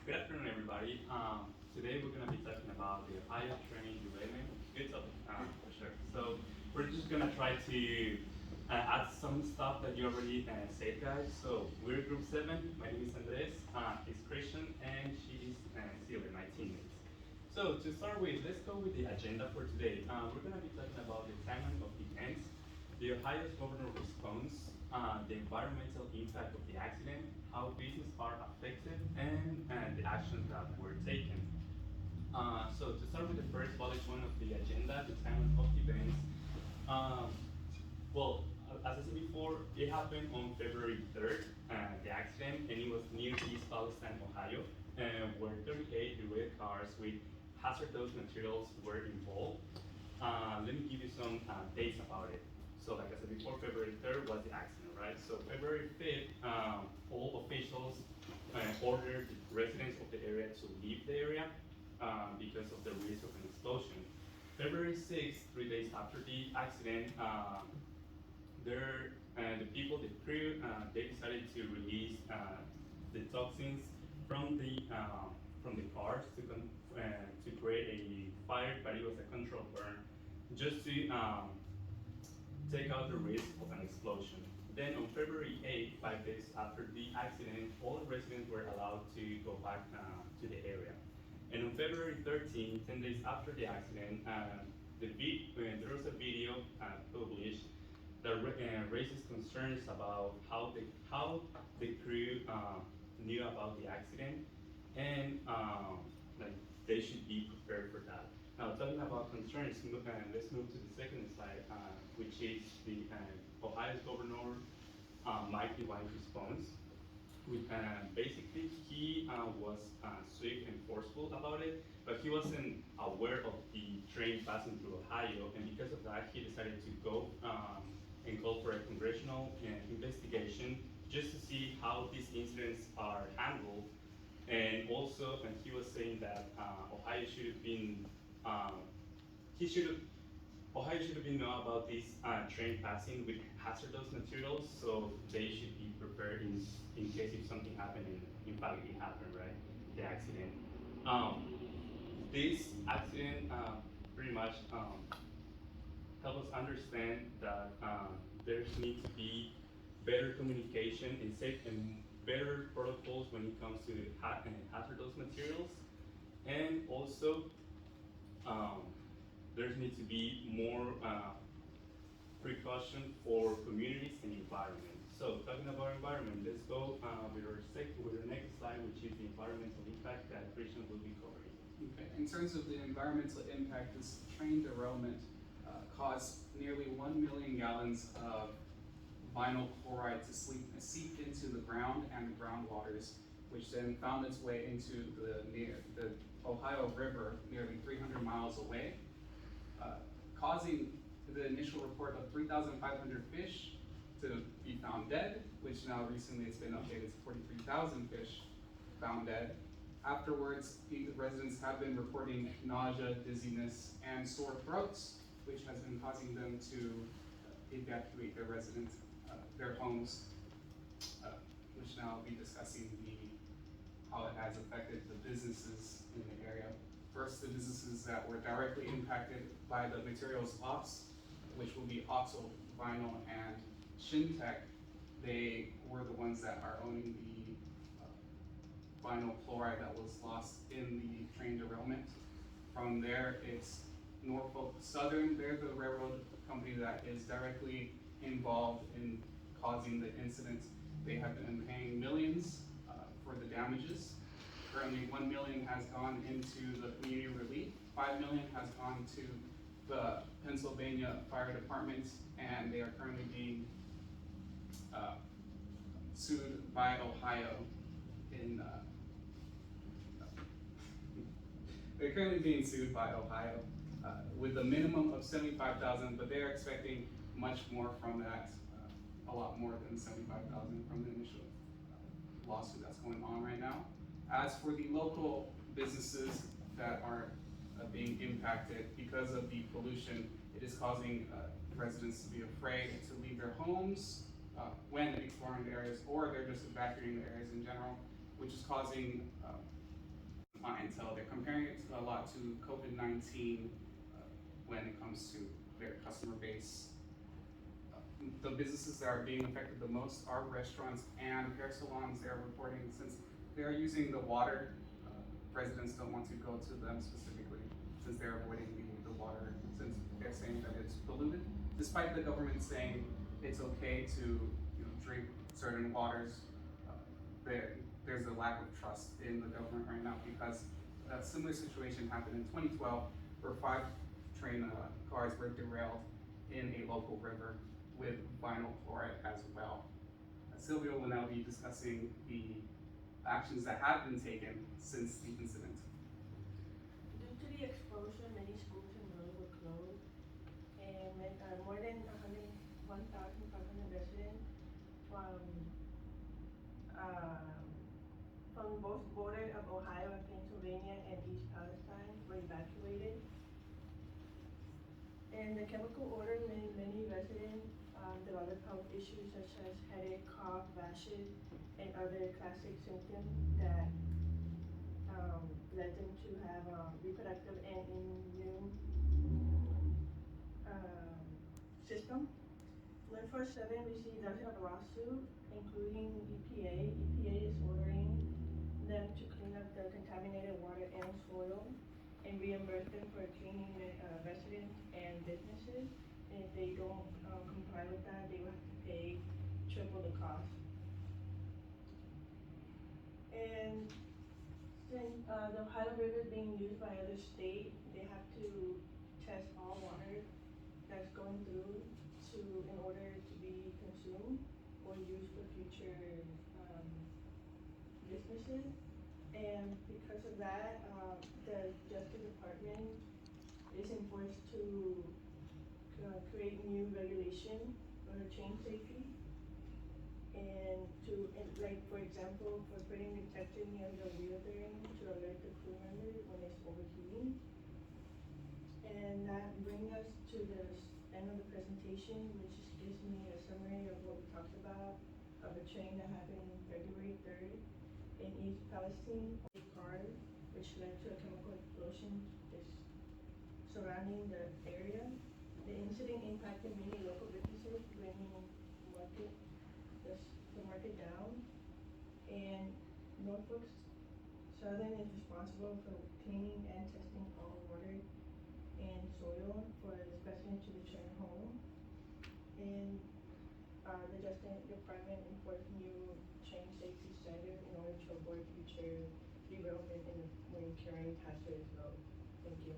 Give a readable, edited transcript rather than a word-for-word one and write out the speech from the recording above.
Good afternoon, everybody. Today we're going to be talking about the Ohio train derailment. Good topic, for sure. So we're just going to try to add some stuff that you already said, guys. So we're group 7. My name is Andres. He's Christian, and she is Silver, my teammate. So to start with, let's go with the agenda for today. We're going to be talking about the timeline of events, the Ohio's governor response, the environmental impact of the accident, how businesses are affected, and the actions that were taken. So to start with the first bullet point of the agenda, the timeline of events. Um, well, as I said before, it happened on February 3rd, the accident, and it was near East Palestine, Ohio, where 38 derailed cars with hazardous materials were involved. Let me give you some dates about it. So like I said before, February 3rd was the accident, right? So February 5th, all officials ordered residents of the area to leave the area because of the risk of an explosion. February 6th, 3 days after the accident, the people, the crew, they decided to release the toxins from the cars to create a fire, but it was a controlled burn, just to take out the risk of an explosion. Then on February 8th, 5 days after the accident, all residents were allowed to go back to the area. And on February 13th, 10 days after the accident, there was a video published that raises concerns about how the crew knew about the accident, and like they should be prepared for that. Now, talking about concerns, let's move to the second slide, which is the Ohio's governor Mike DeWine's response. Basically, he was swift and forceful about it, but he wasn't aware of the train passing through Ohio, and because of that, he decided to go and call for a congressional investigation just to see how these incidents are handled. And also, and he was saying that Ohio should have been, he should have Ohio should have been know about this train passing with hazardous materials, so they should be prepared in case if something happened, and in fact it happened, right? The accident. This accident pretty much help us understand that there needs to be better communication and safe and better protocols when it comes to hazardous materials, and also um, there needs to be more precaution for communities and environment. So talking about environment, let's go with our next slide, which is the environmental impact that Christian will be covering. Okay. In terms of the environmental impact, this train derailment caused nearly 1 million gallons of vinyl chloride to seep into the ground and the groundwaters, which then found its way into the Ohio River nearly 300 miles away, causing the initial report of 3,500 fish to be found dead, which now recently it's been updated to 43,000 fish found dead. Afterwards, the residents have been reporting nausea, dizziness, and sore throats, which has been causing them to evacuate their homes, which now I'll be discussing how it has affected the businesses in the area. First, the businesses that were directly impacted by the materials loss, which will be Oxo, Vinyl, and Shintech. They were the ones that are owning the vinyl chloride that was lost in the train derailment. From there, it's Norfolk Southern. They're the railroad company that is directly involved in causing the incident. They have been paying millions for the damages. Currently, 1 million has gone into the community relief, 5 million has gone to the Pennsylvania Fire Department, and they are currently being sued by Ohio they're currently being sued by Ohio with a minimum of 75,000, but they're expecting much more from that, a lot more than 75,000 from the initial lawsuit that's going on right now. As for the local businesses that are being impacted because of the pollution, it is causing residents to be afraid to leave their homes when exploring the areas, or they're just evacuating the areas in general, which is causing clientele. They're comparing it a lot to COVID-19 when it comes to their customer base. The businesses that are being affected the most are restaurants and hair salons. They're reporting since they're using the water, residents don't want to go to them specifically since they're avoiding the water, since they're saying that it's polluted. Despite the government saying it's okay to drink certain waters, there's a lack of trust in the government right now because a similar situation happened in 2012 where 5 train cars were derailed in a local river with vinyl chloride as well. Silvio will now be discussing the actions that have been taken since the incident. Due to the explosion, many schools in Mali were closed, and more than 1,500 residents uh, from both borders of Ohio and Pennsylvania and East Palestine were evacuated. And the chemical order made many residents develop health issues such as headache, cough, rashes, and other classic symptoms that led them to have reproductive and immune system. 947 received dozens of lawsuits, including EPA. EPA is ordering them to clean up the contaminated water and soil and reimburse them for cleaning residents and businesses. And if they don't comply with that, they will have to pay triple the cost. And since the Ohio River is being used by other states, they have to test all water that's going through in order to be consumed or used for future businesses. And because of that, the Justice Department is enforced to create new regulation for chain safety and like for example, for putting detector near the wheel bearing to alert the crew members when it's overheating. And that brings us to the end of the presentation, which gives me a summary of what we talked about, of a train that happened February 3rd in East Palestine, a car which led to a chemical explosion surrounding the area. The incident impacted many local businesses, bringing the market down. And Norfolk Southern is responsible for cleaning and testing all water and soil for the residents to return home. And the Justice Department enforced new train safety standards in order to avoid future derailment when carrying hazardous loads. Thank you.